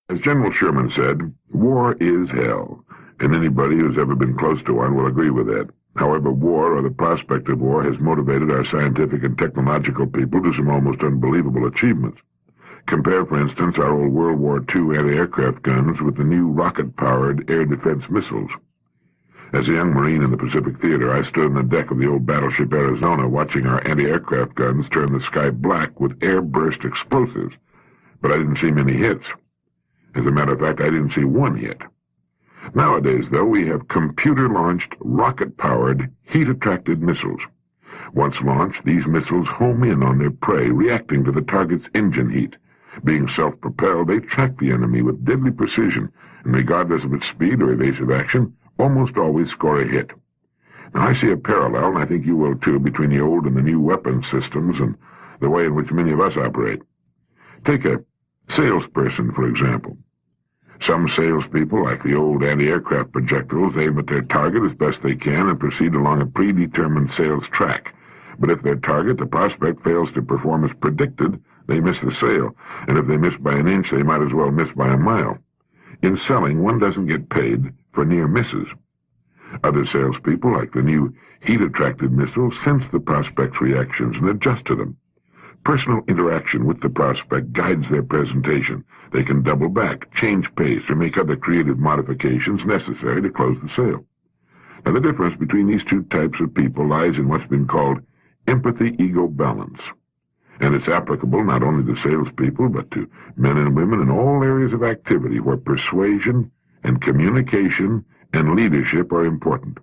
As General Sherman said, war is hell, and anybody who's ever been close to one will agree with that. However, war, or the prospect of war, has motivated our scientific and technological people to some almost unbelievable achievements. Compare, for instance, our old World War II anti-aircraft guns with the new rocket-powered air defense missiles. As a young Marine in the Pacific Theater, I stood on the deck of the old battleship Arizona watching our anti-aircraft guns turn the sky black with air-burst explosives, but I didn't see many hits. As a matter of fact, I didn't see one hit. Nowadays, though, we have computer-launched, rocket-powered, heat-attracted missiles. Once launched, these missiles home in on their prey, reacting to the target's engine heat. Being self-propelled, they track the enemy with deadly precision, and regardless of its speed or evasive action, almost always score a hit. Now, I see a parallel, and I think you will too, between the old and the new weapons systems and the way in which many of us operate. Take a salesperson, for example. Some salespeople, like the old anti-aircraft projectiles, aim at their target as best they can and proceed along a predetermined sales track. But if their target, the prospect, fails to perform as predicted, they miss the sale, and if they miss by an inch, they might as well miss by a mile. In selling, one doesn't get paid for near misses. Other salespeople, like the new heat-attracted missiles, sense the prospect's reactions and adjust to them. Personal interaction with the prospect guides their presentation. They can double back, change pace, or make other creative modifications necessary to close the sale. Now, the difference between these two types of people lies in what's been called empathy-ego balance. And it's applicable not only to salespeople, but to men and women in all areas of activity where persuasion and communication and leadership are important.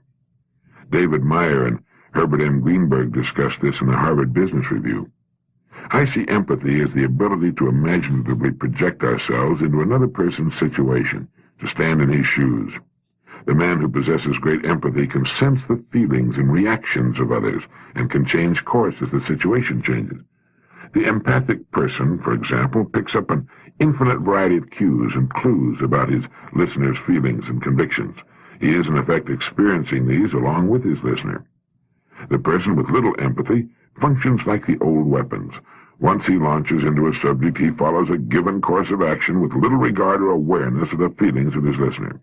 David Meyer and Herbert M. Greenberg discussed this in the Harvard Business Review. I see empathy as the ability to imaginatively project ourselves into another person's situation, to stand in his shoes. The man who possesses great empathy can sense the feelings and reactions of others and can change course as the situation changes. The empathic person, for example, picks up an infinite variety of cues and clues about his listener's feelings and convictions. He is, in effect, experiencing these along with his listener. The person with little empathy functions like the old weapons. Once he launches into a subject, he follows a given course of action with little regard or awareness of the feelings of his listener.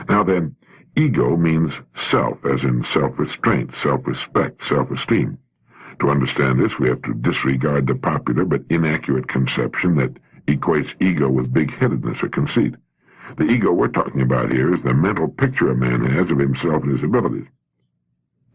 Now then, ego means self, as in self-restraint, self-respect, self-esteem. To understand this, we have to disregard the popular but inaccurate conception that equates ego with big-headedness or conceit. The ego we're talking about here is the mental picture a man has of himself and his abilities.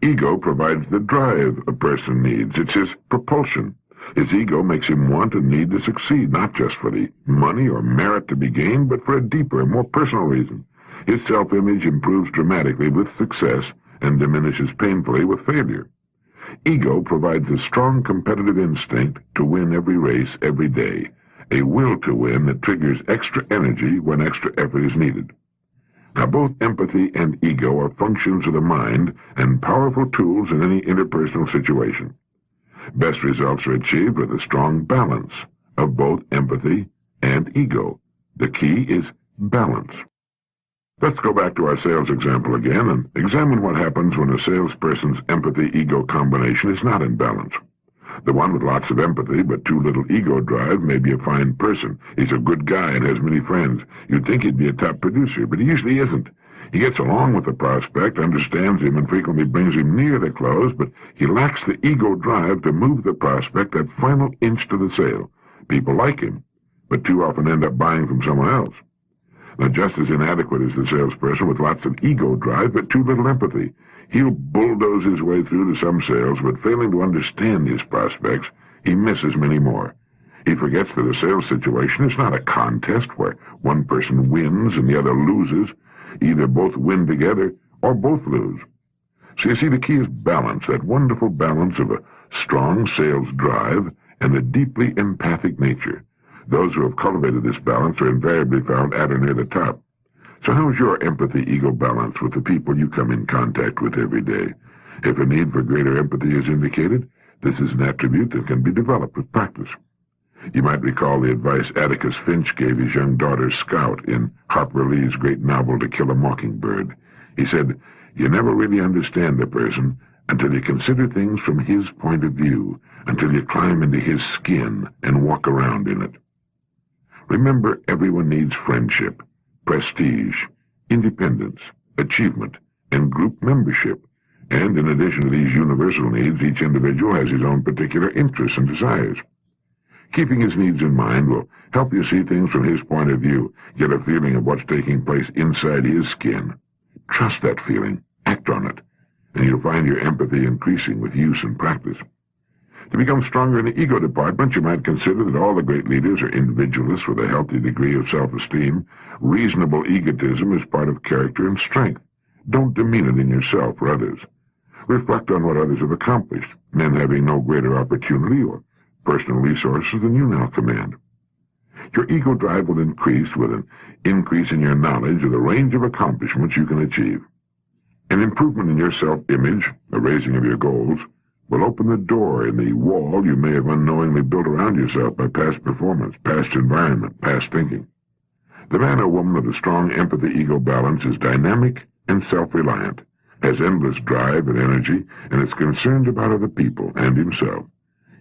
Ego provides the drive a person needs. It's his propulsion. His ego makes him want and need to succeed, not just for the money or merit to be gained, but for a deeper and more personal reason. His self-image improves dramatically with success and diminishes painfully with failure. Ego provides a strong competitive instinct to win every race every day, a will to win that triggers extra energy when extra effort is needed. Now, both empathy and ego are functions of the mind and powerful tools in any interpersonal situation. Best results are achieved with a strong balance of both empathy and ego. The key is balance. Let's go back to our sales example again and examine what happens when a salesperson's empathy-ego combination is not in balance. The one with lots of empathy but too little ego drive may be a fine person. He's a good guy and has many friends. You'd think he'd be a top producer, but he usually isn't. He gets along with the prospect, understands him, and frequently brings him near the close, but he lacks the ego drive to move the prospect that final inch to the sale. People like him, but too often end up buying from someone else. Now, just as inadequate is the salesperson with lots of ego drive but too little empathy. He'll bulldoze his way through to some sales, but failing to understand his prospects, he misses many more. He forgets that a sales situation is not a contest where one person wins and the other loses. Either both win together or both lose. So you see, the key is balance, that wonderful balance of a strong sales drive and a deeply empathic nature. Those who have cultivated this balance are invariably found at or near the top. So how is your empathy-ego balance with the people you come in contact with every day? If a need for greater empathy is indicated, this is an attribute that can be developed with practice. You might recall the advice Atticus Finch gave his young daughter Scout in Harper Lee's great novel To Kill a Mockingbird. He said, "You never really understand a person until you consider things from his point of view, until you climb into his skin and walk around in it." Remember, everyone needs friendship, prestige, independence, achievement, and group membership. And in addition to these universal needs, each individual has his own particular interests and desires. Keeping his needs in mind will help you see things from his point of view, get a feeling of what's taking place inside his skin. Trust that feeling, act on it, and you'll find your empathy increasing with use and practice. To become stronger in the ego department, you might consider that all the great leaders are individualists with a healthy degree of self-esteem. Reasonable egotism is part of character and strength. Don't demean it in yourself or others. Reflect on what others have accomplished, men having no greater opportunity or personal resources than you now command. Your ego drive will increase with an increase in your knowledge of the range of accomplishments you can achieve. An improvement in your self-image, a raising of your goals, will open the door in the wall you may have unknowingly built around yourself by past performance, past environment, past thinking. The man or woman with a strong empathy-ego balance is dynamic and self-reliant, has endless drive and energy, and is concerned about other people and himself.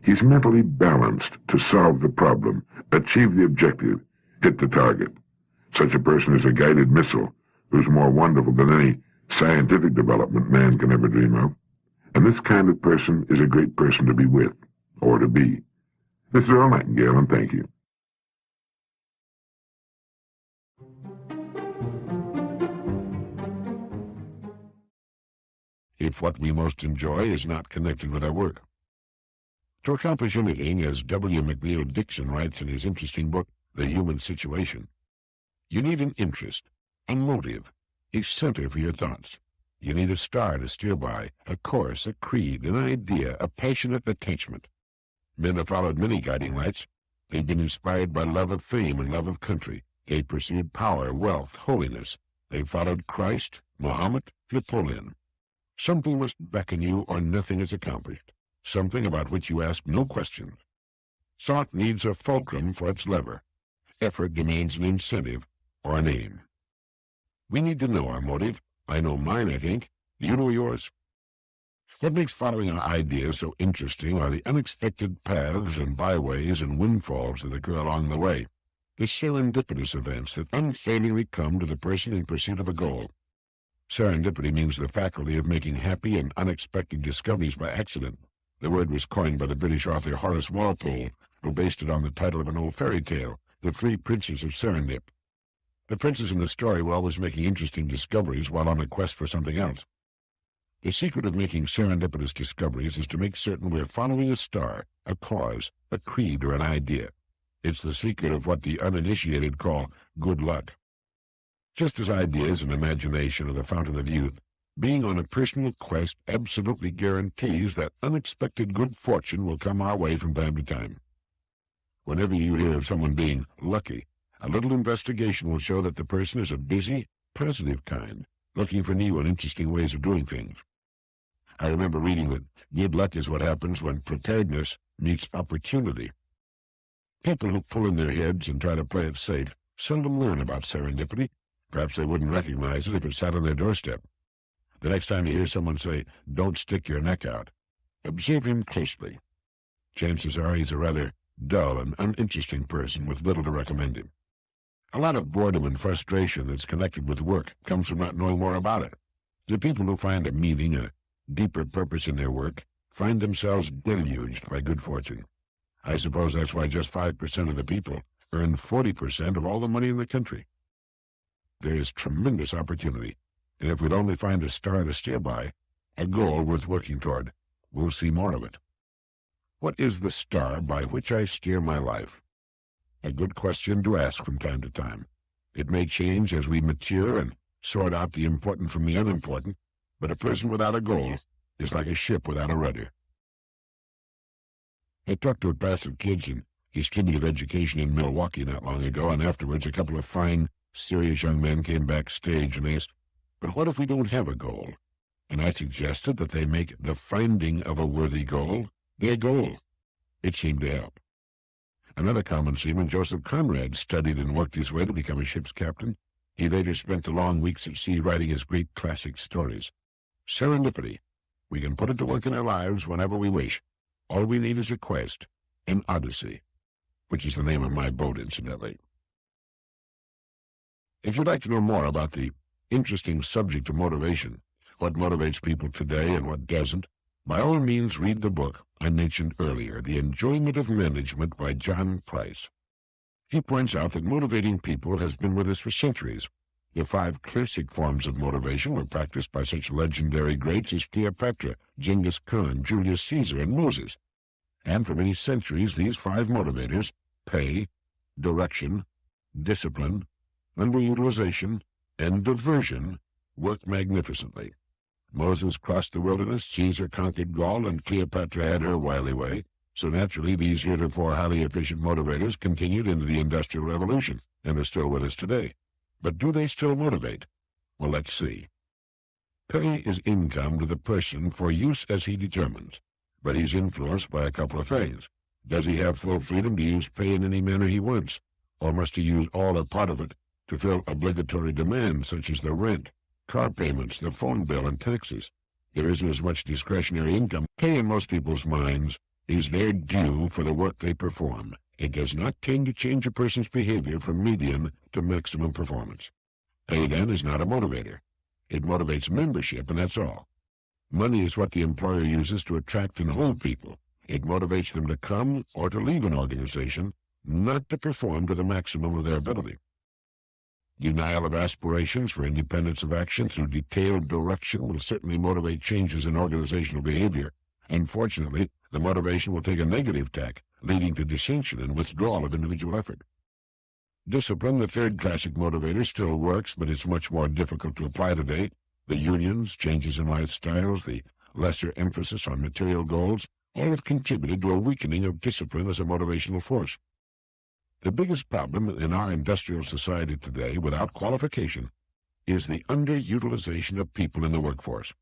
He's mentally balanced to solve the problem, achieve the objective, hit the target. Such a person is a guided missile who's more wonderful than any scientific development man can ever dream of. And this kind of person is a great person to be with, or to be. This is Earl Nightingale, and thank you. If what we most enjoy is not connected with our work. To accomplish anything, as W. McNeill Dixon writes in his interesting book, The Human Situation, you need an interest, a motive, a center for your thoughts. You need a star to steer by, a course, a creed, an idea, a passionate attachment. Men have followed many guiding lights. They've been inspired by love of fame and love of country. They pursued power, wealth, holiness. They followed Christ, Muhammad, Napoleon. Something must beckon you or nothing is accomplished. Something about which you ask no questions. Thought needs a fulcrum for its lever. Effort demands an incentive or an aim. We need to know our motive. I know mine, I think. Do you know yours? What makes following an idea so interesting are the unexpected paths and byways and windfalls that occur along the way, the serendipitous events that unfailingly come to the person in pursuit of a goal. Serendipity means the faculty of making happy and unexpected discoveries by accident. The word was coined by the British author Horace Walpole, who based it on the title of an old fairy tale, The Three Princes of Serendip. The princes in the story were always making interesting discoveries while on a quest for something else. The secret of making serendipitous discoveries is to make certain we're following a star, a cause, a creed, or an idea. It's the secret of what the uninitiated call good luck. Just as ideas and imagination are the fountain of youth, being on a personal quest absolutely guarantees that unexpected good fortune will come our way from time to time. Whenever you hear of someone being lucky, a little investigation will show that the person is a busy, positive kind, looking for new and interesting ways of doing things. I remember reading that good luck is what happens when preparedness meets opportunity. People who pull in their heads and try to play it safe seldom learn about serendipity. Perhaps they wouldn't recognize it if it sat on their doorstep. The next time you hear someone say, "Don't stick your neck out," observe him closely. Chances are he's a rather dull and uninteresting person with little to recommend him. A lot of boredom and frustration that's connected with work comes from not knowing more about it. The people who find a meaning, a deeper purpose in their work, find themselves deluged by good fortune. I suppose that's why just 5% of the people earn 40% of all the money in the country. There is tremendous opportunity, and if we'd only find a star to steer by, a goal worth working toward, we'll see more of it. What is the star by which I steer my life? A good question to ask from time to time. It may change as we mature and sort out the important from the unimportant, but a person without a goal is like a ship without a rudder. I talked to a class of kids in his Institute of Education in Milwaukee not long ago, and afterwards a couple of fine, serious young men came backstage and asked, "But what if we don't have a goal?" And I suggested that they make the finding of a worthy goal their goal. It seemed to help. Another common seaman, Joseph Conrad, studied and worked his way to become a ship's captain. He later spent the long weeks at sea writing his great classic stories. Serendipity. We can put it to work in our lives whenever we wish. All we need is a quest, an odyssey, which is the name of my boat, incidentally. If you'd like to know more about the interesting subject of motivation, what motivates people today and what doesn't, by all means read the book I mentioned earlier, The Enjoyment of Management by John Price. He points out that motivating people has been with us for centuries. The 5 classic forms of motivation were practiced by such legendary greats as Cleopatra, Genghis Khan, Julius Caesar, and Moses. And for many centuries, these 5 motivators, pay, direction, discipline, underutilization, and diversion, worked magnificently. Moses crossed the wilderness, Caesar conquered Gaul, and Cleopatra had her wily way. So naturally, these heretofore highly efficient motivators continued into the Industrial Revolution and are still with us today. But do they still motivate? Well, let's see. Pay is income to the person for use as he determines, but he's influenced by a couple of things. Does he have full freedom to use pay in any manner he wants, or must he use all or part of it to fill obligatory demands such as the rent, car payments, the phone bill, and taxes? There isn't as much discretionary income. Pay in most people's minds is their due for the work they perform. It does not tend to change a person's behavior from median to maximum performance. Pay, then, is not a motivator. It motivates membership, and that's all. Money is what the employer uses to attract and hold people. It motivates them to come or to leave an organization, not to perform to the maximum of their ability. Denial of aspirations for independence of action through detailed direction will certainly motivate changes in organizational behavior. Unfortunately, the motivation will take a negative tack, leading to dissension and withdrawal of individual effort. Discipline, the 3rd classic motivator, still works, but it's much more difficult to apply today. The unions, changes in lifestyles, the lesser emphasis on material goals, all have contributed to a weakening of discipline as a motivational force. The biggest problem in our industrial society today, without qualification, is the underutilization of people in the workforce.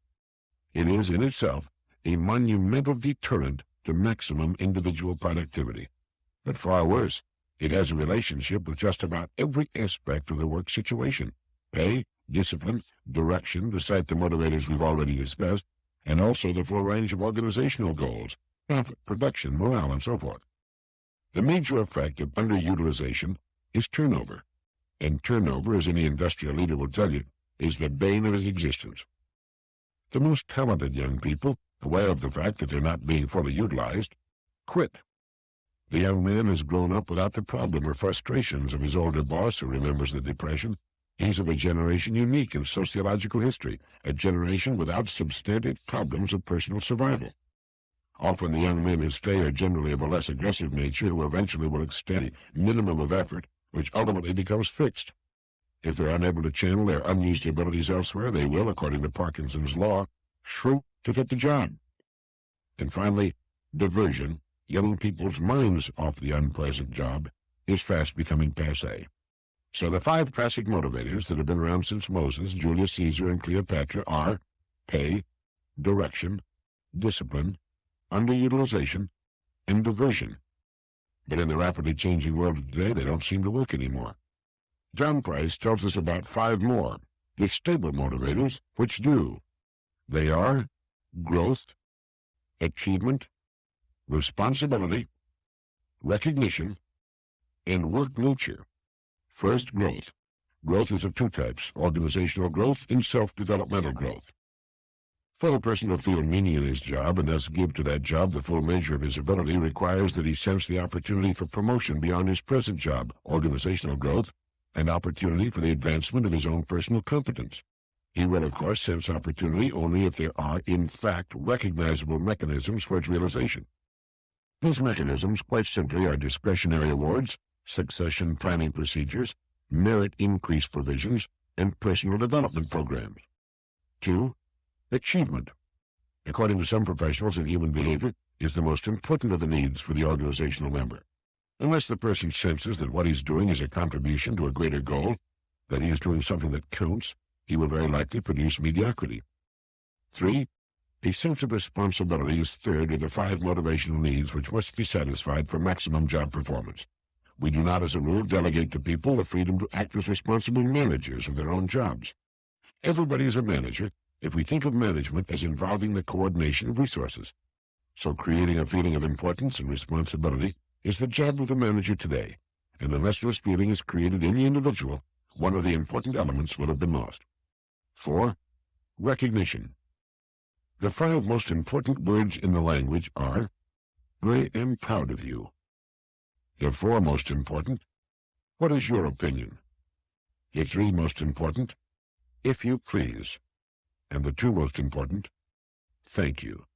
It is, in itself, a monumental deterrent to maximum individual productivity. But far worse, it has a relationship with just about every aspect of the work situation: pay, discipline, direction, to cite the motivators we've already discussed, and also the full range of organizational goals, profit, production, morale, and so forth. The major effect of underutilization is turnover, and turnover, as any industrial leader will tell you, is the bane of his existence. The most talented young people, aware of the fact that they're not being fully utilized, quit. The young man has grown up without the problem or frustrations of his older boss who remembers the Depression. He's of a generation unique in sociological history, a generation without substantive problems of personal survival. Often the young men who stay are generally of a less aggressive nature who eventually will extend a minimum of effort, which ultimately becomes fixed. If they're unable to channel their unused abilities elsewhere, they will, according to Parkinson's law, shriek to get the job. And finally, diversion, getting people's minds off the unpleasant job, is fast becoming passé. So the 5 classic motivators that have been around since Moses, Julius Caesar, and Cleopatra are pay, direction, discipline, underutilization, and diversion. But in the rapidly changing world of today, they don't seem to work anymore. John Price tells us about 5 more, the stable motivators, which do. They are growth, achievement, responsibility, recognition, and work nature. First, growth. Growth is of 2 types, organizational growth and self-developmental growth. For a person to feel meaning in his job and thus give to that job the full measure of his ability requires that he sense the opportunity for promotion beyond his present job, organizational growth, and opportunity for the advancement of his own personal competence. He will, of course, sense opportunity only if there are, in fact, recognizable mechanisms for its realization. These mechanisms, quite simply, are discretionary awards, succession planning procedures, merit increase provisions, and personal development programs. 2. Achievement. According to some professionals in human behavior, is the most important of the needs for the organizational member. Unless the person senses that what he's doing is a contribution to a greater goal, that he is doing something that counts, he will very likely produce mediocrity. 3. A sense of responsibility is third of the 5 motivational needs which must be satisfied for maximum job performance. We do not, as a rule, delegate to people the freedom to act as responsible managers of their own jobs. Everybody is a manager if we think of management as involving the coordination of resources. So creating a feeling of importance and responsibility is the job of the manager today, and unless this feeling is created in the individual, one of the important elements will have been lost. 4. Recognition. The 5 most important words in the language are, I am proud of you. The 4 most important, what is your opinion? The 3 most important, if you please. And the 2 most important, thank you.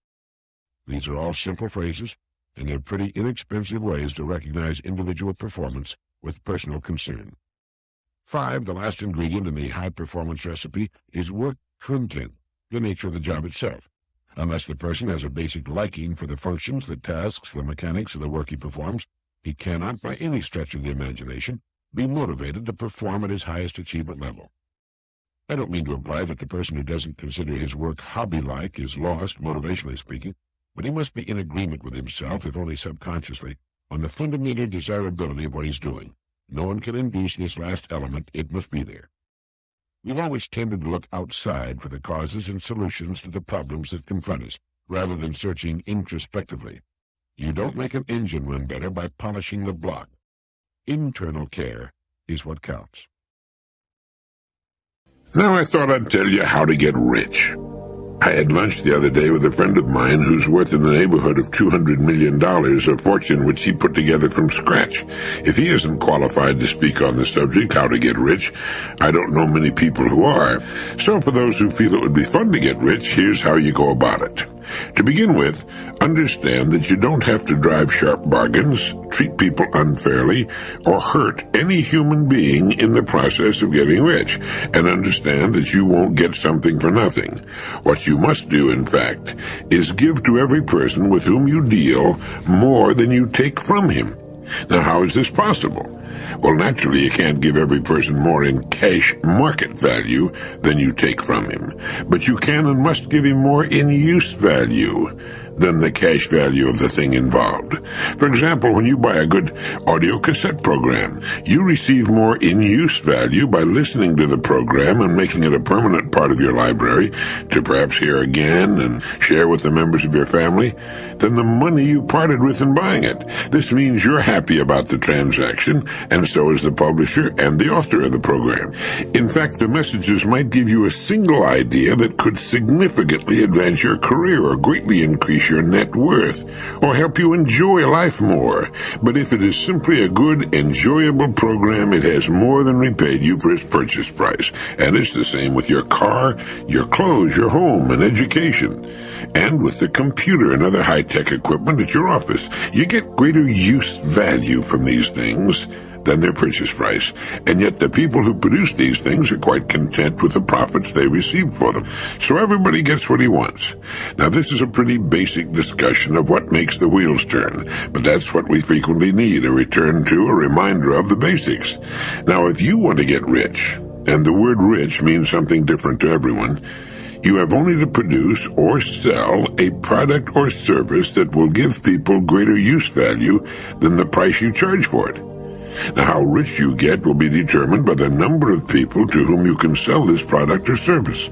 These are all simple phrases, and they're pretty inexpensive ways to recognize individual performance with personal concern. 5, the last ingredient in the high-performance recipe, is work content, the nature of the job itself. Unless the person has a basic liking for the functions, the tasks, the mechanics of the work he performs, he cannot, by any stretch of the imagination, be motivated to perform at his highest achievement level. I don't mean to imply that the person who doesn't consider his work hobby-like is lost, motivationally speaking, but he must be in agreement with himself, if only subconsciously, on the fundamental desirability of what he's doing. No one can induce this last element. It must be there. We've always tended to look outside for the causes and solutions to the problems that confront us, rather than searching introspectively. You don't make an engine run better by polishing the block. Internal care is what counts. Now I thought I'd tell you how to get rich. I had lunch the other day with a friend of mine who's worth in the neighborhood of $200 million, a fortune which he put together from scratch. If he isn't qualified to speak on the subject, how to get rich, I don't know many people who are. So for those who feel it would be fun to get rich, here's how you go about it. To begin with, understand that you don't have to drive sharp bargains, treat people unfairly, or hurt any human being in the process of getting rich, and understand that you won't get something for nothing. What you must do, in fact, is give to every person with whom you deal more than you take from him. Now, how is this possible? Well, naturally, you can't give every person more in cash market value than you take from him. But you can and must give him more in use value than the cash value of the thing involved. For example, when you buy a good audio cassette program, you receive more in-use value by listening to the program and making it a permanent part of your library to perhaps hear again and share with the members of your family than the money you parted with in buying it. This means you're happy about the transaction, and so is the publisher and the author of the program. In fact, the messages might give you a single idea that could significantly advance your career or greatly increase your net worth, or help you enjoy life more. But if it is simply a good, enjoyable program, it has more than repaid you for its purchase price. And it's the same with your car, your clothes, your home, and education. And with the computer and other high-tech equipment at your office, you get greater use value from these things than their purchase price, and yet the people who produce these things are quite content with the profits they receive for them. So everybody gets what he wants. Now, this is a pretty basic discussion of what makes the wheels turn, but that's what we frequently need, a return to, a reminder of the basics. Now, if you want to get rich, and the word rich means something different to everyone, you have only to produce or sell a product or service that will give people greater use value than the price you charge for it. Now, how rich you get will be determined by the number of people to whom you can sell this product or service.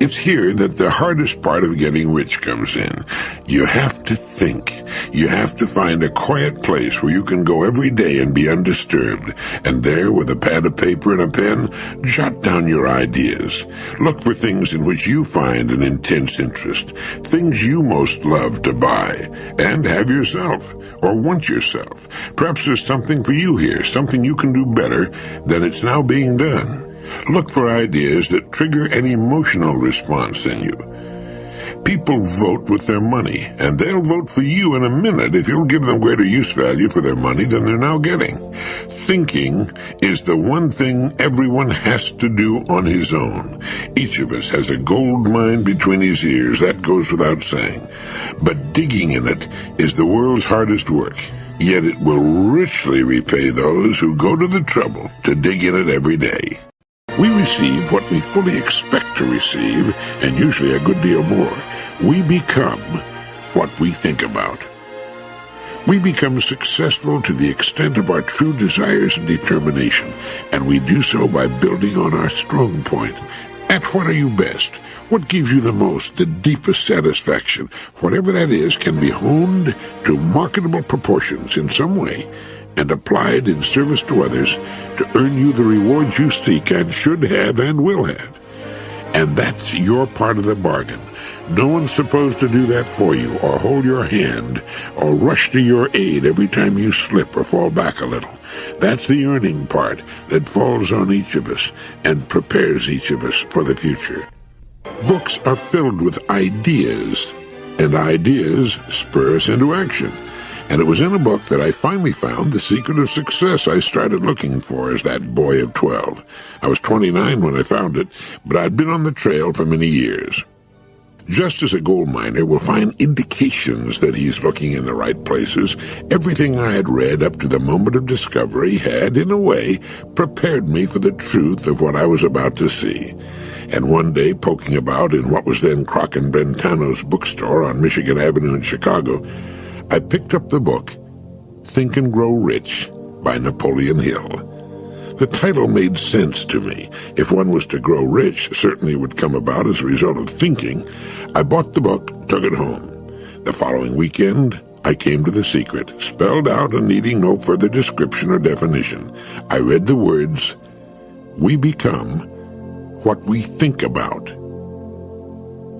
It's here that the hardest part of getting rich comes in. You have to think. You have to find a quiet place where you can go every day and be undisturbed, and there, with a pad of paper and a pen, jot down your ideas. Look for things in which you find an intense interest, things you most love to buy, and have yourself, or want yourself. Perhaps there's something for you here, something you can do better than it's now being done. Look for ideas that trigger an emotional response in you. People vote with their money, and they'll vote for you in a minute if you'll give them greater use value for their money than they're now getting. Thinking is the one thing everyone has to do on his own. Each of us has a gold mine between his ears, that goes without saying. But digging in it is the world's hardest work. Yet it will richly repay those who go to the trouble to dig in it every day. We receive what we fully expect to receive, and usually a good deal more. We become what we think about. We become successful to the extent of our true desires and determination, and we do so by building on our strong point. At what are you best? What gives you the most, the deepest satisfaction? Whatever that is can be honed to marketable proportions in some way, and applied in service to others to earn you the rewards you seek and should have and will have. And that's your part of the bargain. No one's supposed to do that for you, or hold your hand, or rush to your aid every time you slip or fall back a little. That's the earning part that falls on each of us and prepares each of us for the future. Books are filled with ideas, and ideas spur us into action. And it was in a book that I finally found the secret of success I started looking for as that boy of 12. I was 29 when I found it, but I'd been on the trail for many years. Just as a gold miner will find indications that he's looking in the right places, everything I had read up to the moment of discovery had, in a way, prepared me for the truth of what I was about to see. And one day, poking about in what was then Croc and Brentano's bookstore on Michigan Avenue in Chicago, I picked up the book, Think and Grow Rich, by Napoleon Hill. The title made sense to me. If one was to grow rich, certainly it would come about as a result of thinking. I bought the book, took it home. The following weekend, I came to the secret, spelled out and needing no further description or definition. I read the words, "We become what we think about."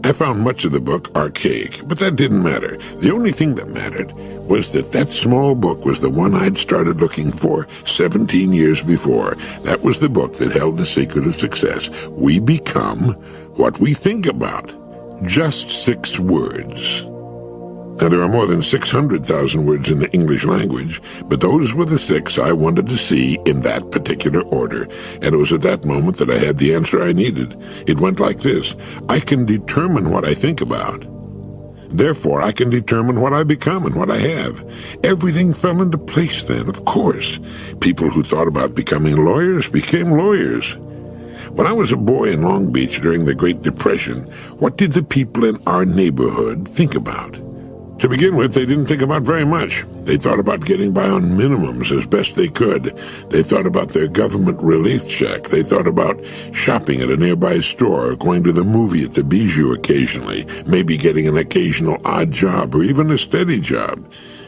I found much of the book archaic, but that didn't matter. The only thing that mattered was that small book was the one I'd started looking for 17 years before. That was the book that held the secret of success. We become what we think about. Just 6 words. Now, there are more than 600,000 words in the English language, but those were the 6 I wanted to see in that particular order, and it was at that moment that I had the answer I needed. It went like this: I can determine what I think about. Therefore, I can determine what I become and what I have. Everything fell into place then, of course. People who thought about becoming lawyers became lawyers. When I was a boy in Long Beach during the Great Depression, what did the people in our neighborhood think about? To begin with, they didn't think about very much. They thought about getting by on minimums as best they could. They thought about their government relief check. They thought about shopping at a nearby store, or going to the movie at the Bijou occasionally, maybe getting an occasional odd job or even a steady job.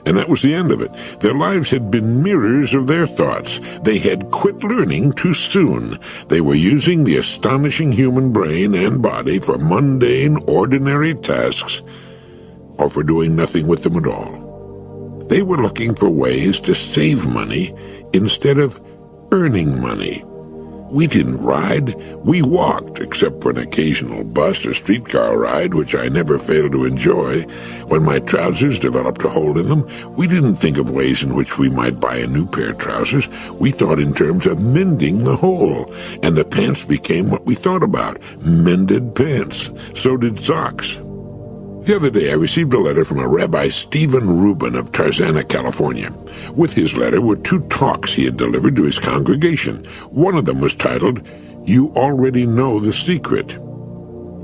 And that was the end of it. Their lives had been mirrors of their thoughts. They had quit learning too soon. They were using the astonishing human brain and body for mundane, ordinary tasks, or for doing nothing with them at all. They were looking for ways to save money instead of earning money. We didn't ride, we walked, except for an occasional bus or streetcar ride, which I never failed to enjoy. When my trousers developed a hole in them, we didn't think of ways in which we might buy a new pair of trousers. We thought in terms of mending the hole, and the pants became what we thought about, mended pants. So did socks. The other day, I received a letter from a Rabbi Stephen Rubin of Tarzana, California. With his letter were 2 talks he had delivered to his congregation. One of them was titled, "You Already Know the Secret."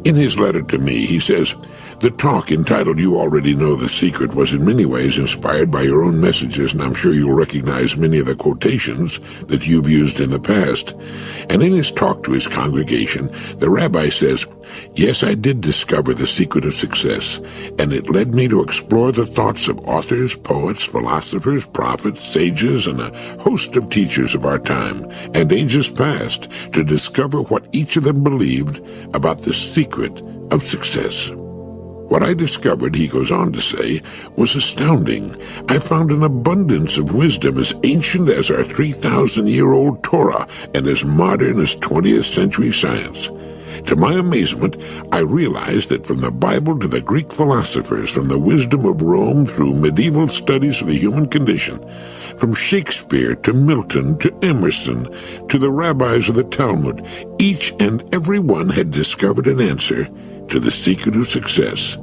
In his letter to me, he says, "The talk entitled You Already Know the Secret was in many ways inspired by your own messages, and I'm sure you'll recognize many of the quotations that you've used in the past." And in his talk to his congregation, the rabbi says, "Yes, I did discover the secret of success, and it led me to explore the thoughts of authors, poets, philosophers, prophets, sages, and a host of teachers of our time and ages past to discover what each of them believed about the secret of success." What I discovered, he goes on to say, was astounding. I found an abundance of wisdom as ancient as our 3,000-year-old Torah and as modern as 20th century science. To my amazement, I realized that from the Bible to the Greek philosophers, from the wisdom of Rome through medieval studies of the human condition, from Shakespeare to Milton to Emerson to the rabbis of the Talmud, each and every one had discovered an answer to the secret of success.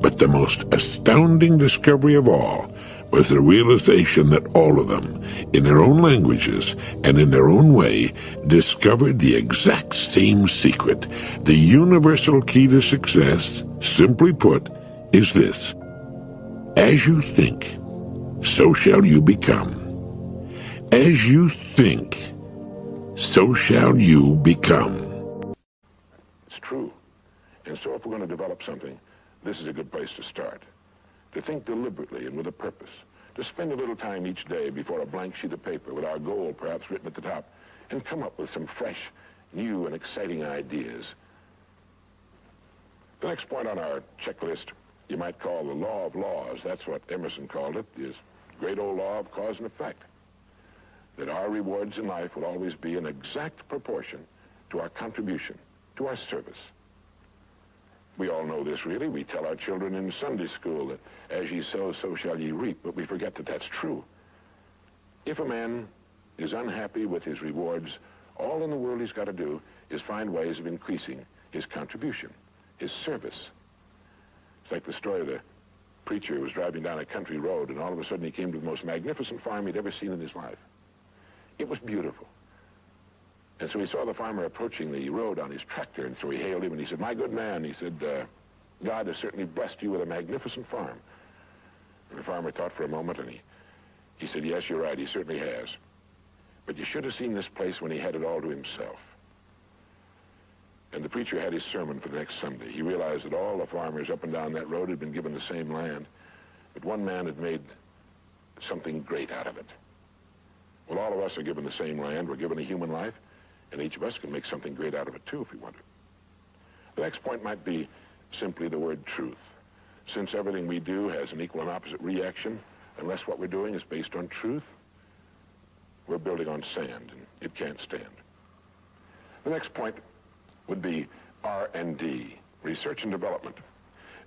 But the most astounding discovery of all was the realization that all of them, in their own languages and in their own way, discovered the exact same secret. The universal key to success, simply put, is this: as you think, so shall you become. As you think, so shall you become. It's true. And so if we're going to develop something, this is a good place to start. To think deliberately and with a purpose. to spend a little time each day before a blank sheet of paper with our goal perhaps written at the top and come up with some fresh, new, and exciting ideas. The next point on our checklist you might call the law of laws. That's what Emerson called it, this great old law of cause and effect, that our rewards in life will always be in exact proportion to our contribution, to our service. We all know this, really. We tell our children in Sunday school that as ye sow, so shall ye reap, but we forget that that's true. If a man is unhappy with his rewards, all in the world he's got to do is find ways of increasing his contribution, his service. It's like the story of the preacher who was driving down a country road, and all of a sudden he came to the most magnificent farm he'd ever seen in his life. It was beautiful. And so he saw the farmer approaching the road on his tractor, and so he hailed him, and he said, "My good man," he said, "God has certainly blessed you with a magnificent farm." And the farmer thought for a moment, and he said, "Yes, you're right, he certainly has. But you should have seen this place when he had it all to himself." And the preacher had his sermon for the next Sunday. He realized that all the farmers up and down that road had been given the same land, but one man had made something great out of it. Well, all of us are given the same land. We're given a human life, and each of us can make something great out of it, too, if we want to. The next point might be simply the word truth. Since everything we do has an equal and opposite reaction, unless what we're doing is based on truth, we're building on sand, and it can't stand. The next point would be R&D, research and development.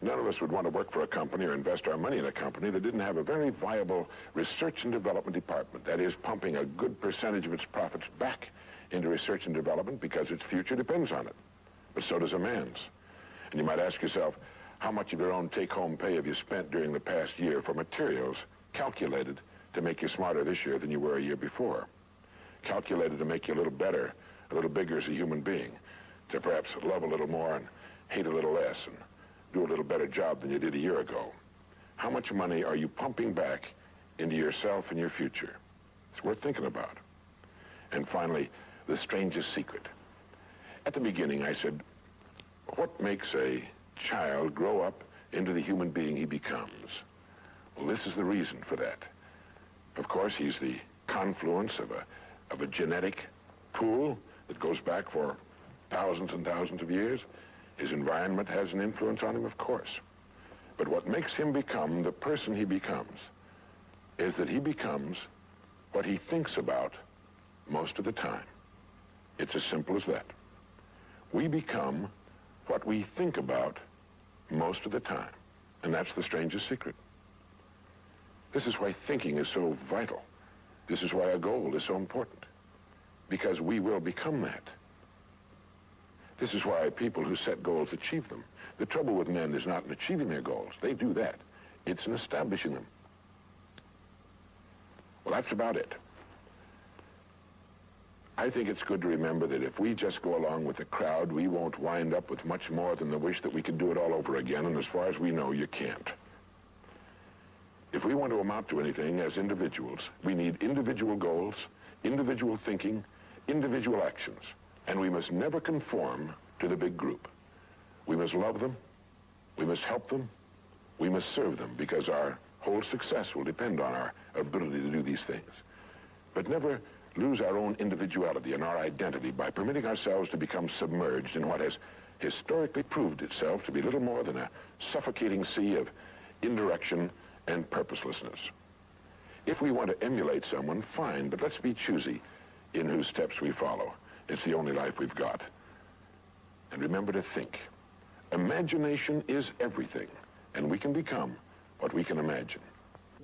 None of us would want to work for a company or invest our money in a company that didn't have a very viable research and development department. That is, pumping a good percentage of its profits back into research and development because its future depends on it. But so does a man's. And you might ask yourself, how much of your own take-home pay have you spent during the past year for materials calculated to make you smarter this year than you were a year before? Calculated to make you a little better, a little bigger as a human being, to perhaps love a little more and hate a little less and do a little better job than you did a year ago. How much money are you pumping back into yourself and your future? It's worth thinking about. And finally, the strangest secret. At the beginning, I said, what makes a child grow up into the human being he becomes? Well, this is the reason for that. Of course, he's the confluence of a genetic pool that goes back for thousands and thousands of years. His environment has an influence on him, of course. But what makes him become the person he becomes is that he becomes what he thinks about most of the time. It's as simple as that. We become what we think about most of the time. And that's the strangest secret. This is why thinking is so vital. This is why a goal is so important. Because we will become that. This is why people who set goals achieve them. The trouble with men is not in achieving their goals. They do that. It's in establishing them. Well, that's about it. I think it's good to remember that if we just go along with the crowd, we won't wind up with much more than the wish that we could do it all over again, and as far as we know, you can't. If we want to amount to anything as individuals, we need individual goals, individual thinking, individual actions. And we must never conform to the big group. We must love them, we must help them, we must serve them, because our whole success will depend on our ability to do these things. But never lose our own individuality and our identity by permitting ourselves to become submerged in what has historically proved itself to be little more than a suffocating sea of indirection and purposelessness. If we want to emulate someone, fine, but let's be choosy in whose steps we follow. It's the only life we've got. And remember to think. Imagination is everything, and we can become what we can imagine.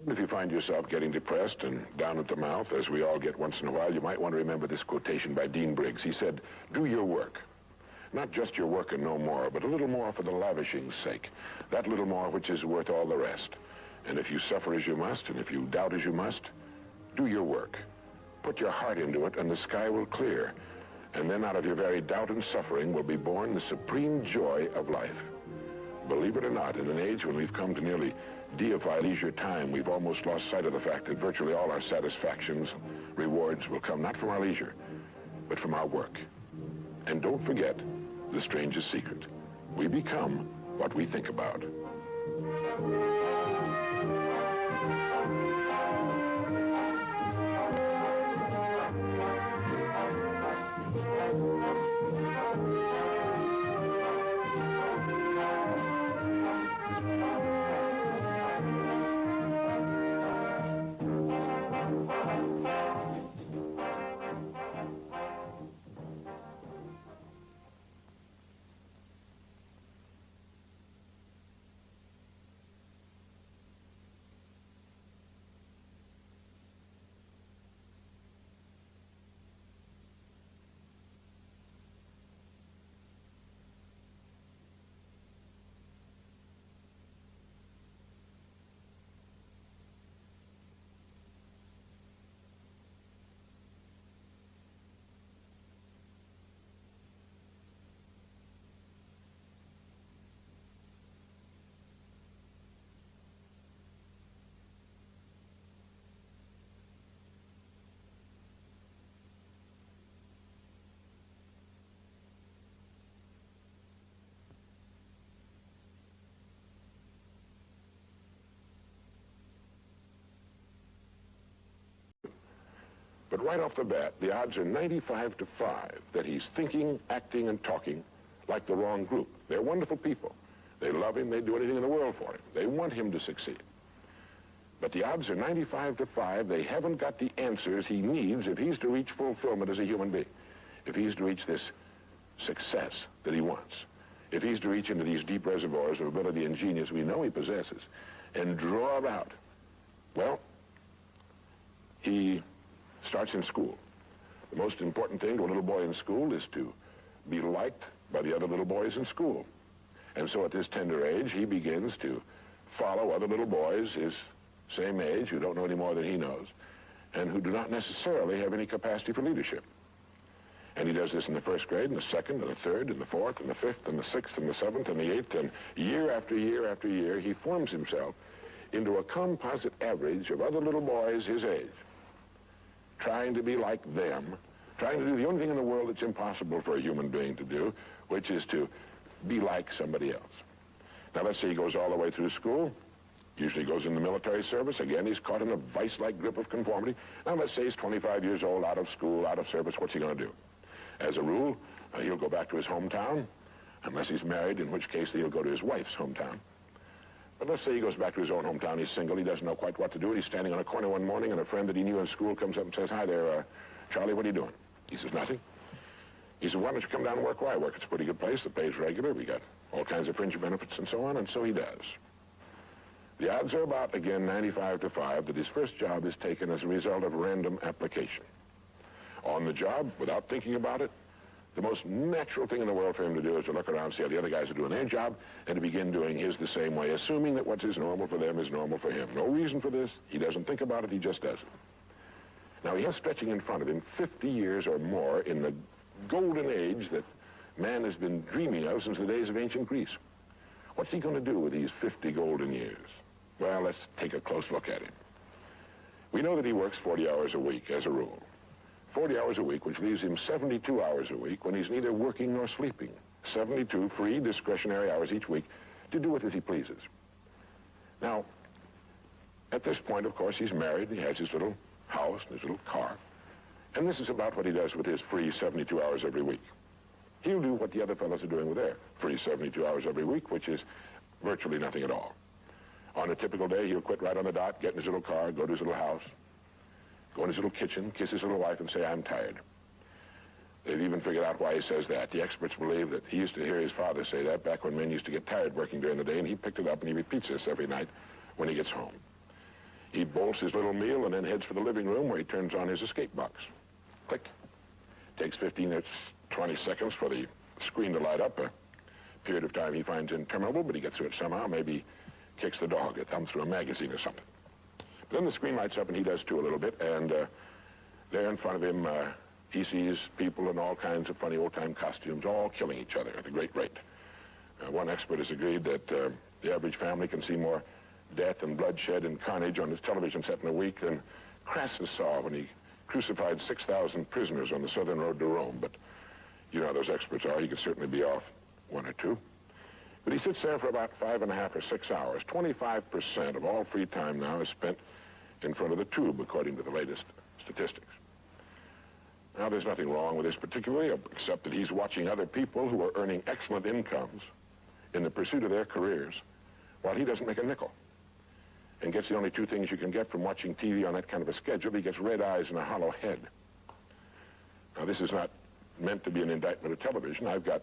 If you find yourself getting depressed and down at the mouth, as we all get once in a while, you might want to remember this quotation by Dean Briggs. He said, "Do your work. Not just your work and no more, but a little more for the lavishing's sake. That little more which is worth all the rest. And if you suffer as you must, and if you doubt as you must, do your work. Put your heart into it, and the sky will clear. And then out of your very doubt and suffering will be born the supreme joy of life." Believe it or not, in an age when we've come to nearly deify leisure time, we've almost lost sight of the fact that virtually all our satisfactions, rewards will come not from our leisure, but from our work. And don't forget the strangest secret. We become what we think about. But right off the bat, the odds are 95 to 5 that he's thinking, acting, and talking like the wrong group. They're wonderful people. They love him. They'd do anything in the world for him. They want him to succeed. But the odds are 95 to 5 they haven't got the answers he needs if he's to reach fulfillment as a human being, if he's to reach this success that he wants, if he's to reach into these deep reservoirs of ability and genius we know he possesses and draw it out. Well, he starts in school. The most important thing to a little boy in school is to be liked by the other little boys in school. And so at this tender age, he begins to follow other little boys his same age who don't know any more than he knows and who do not necessarily have any capacity for leadership. And he does this in the first grade, and the second, and the third, and the fourth, and the fifth, and the sixth, and the seventh, and the eighth, and year after year after year, he forms himself into a composite average of other little boys his age, trying to be like them, trying to do the only thing in the world that's impossible for a human being to do, which is to be like somebody else. Now, let's say he goes all the way through school, usually goes in the military service. Again, he's caught in a vice-like grip of conformity. Now, let's say he's 25 years old, out of school, out of service. What's he going to do? As a rule, he'll go back to his hometown, unless he's married, in which case he'll go to his wife's hometown. But let's say he goes back to his own hometown. He's single. He doesn't know quite what to do. He's standing on a corner one morning, and a friend that he knew in school comes up and says, "Hi there, Charlie, what are you doing?" He says, "Nothing." He said, "Why don't you come down and work where I work? It's a pretty good place. The pay's regular. We got all kinds of fringe benefits and so on." And so he does. The odds are about, again, 95 to 5 that his first job is taken as a result of random application. On the job, without thinking about it, the most natural thing in the world for him to do is to look around, see how the other guys are doing their job, and to begin doing his the same way, assuming that what is normal for them is normal for him. No reason for this. He doesn't think about it. He just does it. Now, he has stretching in front of him 50 years or more in the golden age that man has been dreaming of since the days of ancient Greece. What's he going to do with these 50 golden years? Well, let's take a close look at him. We know that he works 40 hours a week as a rule. 40 hours a week, which leaves him 72 hours a week when he's neither working nor sleeping. 72 free, discretionary hours each week to do with as he pleases. Now, at this point, of course, he's married. He has his little house and his little car. And this is about what he does with his free 72 hours every week. He'll do what the other fellows are doing with their free 72 hours every week, which is virtually nothing at all. On a typical day, he'll quit right on the dot, get in his little car, go to his little house, go in his little kitchen, kiss his little wife, and say, "I'm tired." They've even figured out why he says that. The experts believe that he used to hear his father say that back when men used to get tired working during the day, and he picked it up and he repeats this every night when he gets home. He bolts his little meal and then heads for the living room where he turns on his escape box. Click. Takes 15 or 20 seconds for the screen to light up, a period of time he finds interminable, but he gets through it somehow. Maybe kicks the dog or thumbs through a magazine or something. But then the screen lights up and he does too a little bit, and there in front of him he sees people in all kinds of funny old-time costumes all killing each other at a great rate. One expert has agreed that the average family can see more death and bloodshed and carnage on his television set in a week than Crassus saw when he crucified 6,000 prisoners on the southern road to Rome. But you know how those experts are. He could certainly be off one or two. But he sits there for about 5.5 or 6 hours. 25% of all free time now is spent in front of the tube, according to the latest statistics. Now, there's nothing wrong with this particularly, except that he's watching other people who are earning excellent incomes in the pursuit of their careers, while he doesn't make a nickel, and gets the only two things you can get from watching TV on that kind of a schedule. He gets red eyes and a hollow head. Now, this is not meant to be an indictment of television. I've got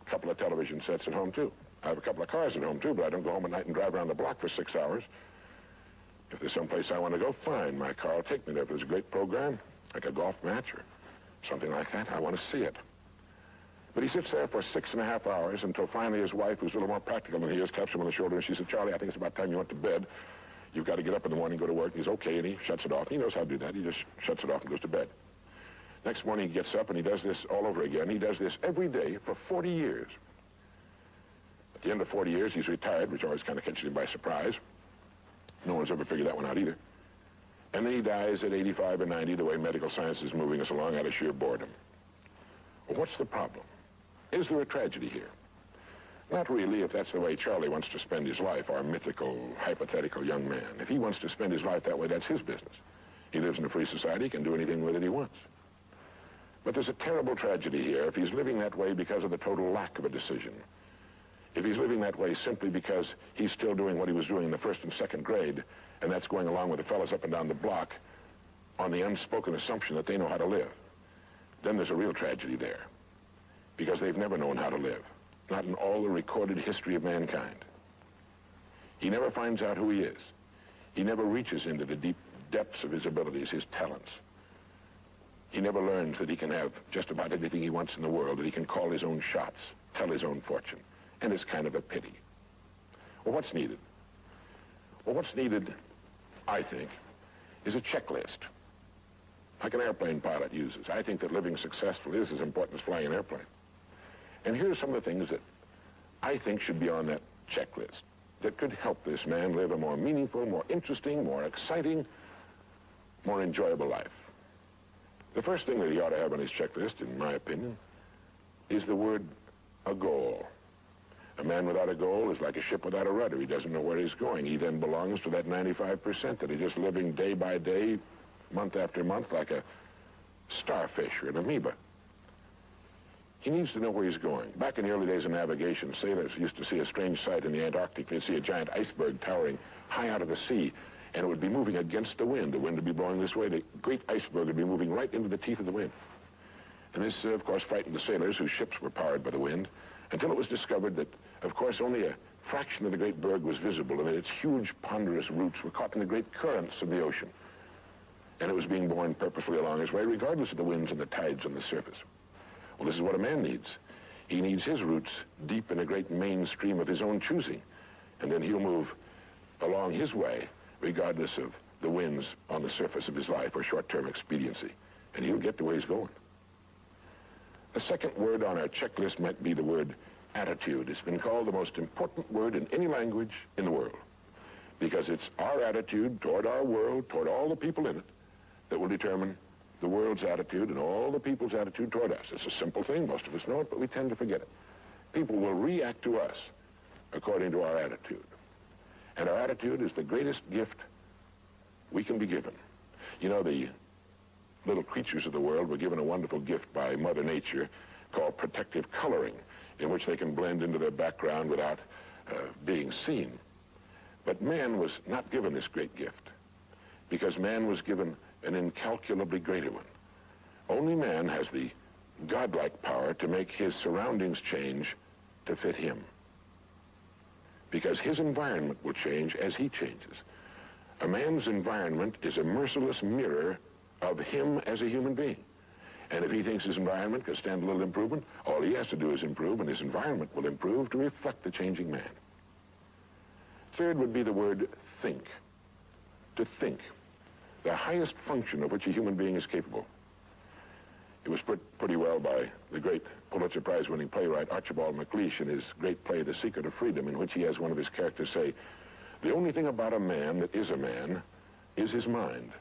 a couple of television sets at home, too. I have a couple of cars at home, too, but I don't go home at night and drive around the block for 6 hours. If there's someplace I want to go, fine. My car will take me there. If there's a great program, like a golf match or something like that, I want to see it. But he sits there for 6.5 hours until finally his wife, who's a little more practical than he is, taps him on the shoulder and she said, "Charlie, I think it's about time you went to bed. You've got to get up in the morning and go to work." And he's okay, and he shuts it off. He knows how to do that. He just shuts it off and goes to bed. Next morning he gets up and he does this all over again. He does this every day for 40 years. At the end of 40 years, he's retired, which always kind of catches him by surprise. No one's ever figured that one out either. And then he dies at 85 or 90, the way medical science is moving us along, out of sheer boredom. Well, what's the problem? Is there a tragedy here? Not really, if that's the way Charlie wants to spend his life, our mythical, hypothetical young man. If he wants to spend his life that way, that's his business. He lives in a free society, can do anything with it he wants. But there's a terrible tragedy here if he's living that way because of the total lack of a decision. If he's living that way simply because he's still doing what he was doing in the first and second grade, and that's going along with the fellows up and down the block on the unspoken assumption that they know how to live, then there's a real tragedy there, because they've never known how to live, not in all the recorded history of mankind. He never finds out who he is. He never reaches into the deep depths of his abilities, his talents. He never learns that he can have just about anything he wants in the world, that he can call his own shots, tell his own fortune, and it's kind of a pity. Well, what's needed? Well, what's needed, I think, is a checklist, like an airplane pilot uses. I think that living successfully is as important as flying an airplane. And here are some of the things that I think should be on that checklist that could help this man live a more meaningful, more interesting, more exciting, more enjoyable life. The first thing that he ought to have on his checklist, in my opinion, is the word a goal. A man without a goal is like a ship without a rudder. He doesn't know where he's going. He then belongs to that 95% that is just living day by day, month after month, like a starfish or an amoeba. He needs to know where he's going. Back in the early days of navigation, sailors used to see a strange sight in the Antarctic. They'd see a giant iceberg towering high out of the sea, and it would be moving against the wind. The wind would be blowing this way. The great iceberg would be moving right into the teeth of the wind. And this, of course, frightened the sailors whose ships were powered by the wind, until it was discovered that, of course, only a fraction of the great berg was visible, and that its huge, ponderous roots were caught in the great currents of the ocean. And it was being borne purposefully along its way, regardless of the winds and the tides on the surface. Well, this is what a man needs. He needs his roots deep in a great mainstream of his own choosing, and then he'll move along his way, regardless of the winds on the surface of his life or short-term expediency, and he'll get to where he's going. The second word on our checklist might be the word attitude. It's been called the most important word in any language in the world, because it's our attitude toward our world, toward all the people in it, that will determine the world's attitude and all the people's attitude toward us. It's a simple thing. Most of us know it, but we tend to forget it. People will react to us according to our attitude. And our attitude is the greatest gift we can be given. You know, the little creatures of the world were given a wonderful gift by Mother Nature called protective coloring, in which they can blend into their background without being seen. But man was not given this great gift, because man was given an incalculably greater one. Only man has the godlike power to make his surroundings change to fit him, because his environment will change as he changes. A man's environment is a merciless mirror of him as a human being. And if he thinks his environment can stand a little improvement, all he has to do is improve, and his environment will improve to reflect the changing man. Third would be the word think. To think. The highest function of which a human being is capable. It was put pretty well by the great Pulitzer Prize-winning playwright Archibald MacLeish in his great play, The Secret of Freedom, in which he has one of his characters say, "The only thing about a man that is a man is his mind.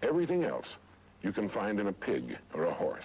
Everything else you can find in a pig or a horse."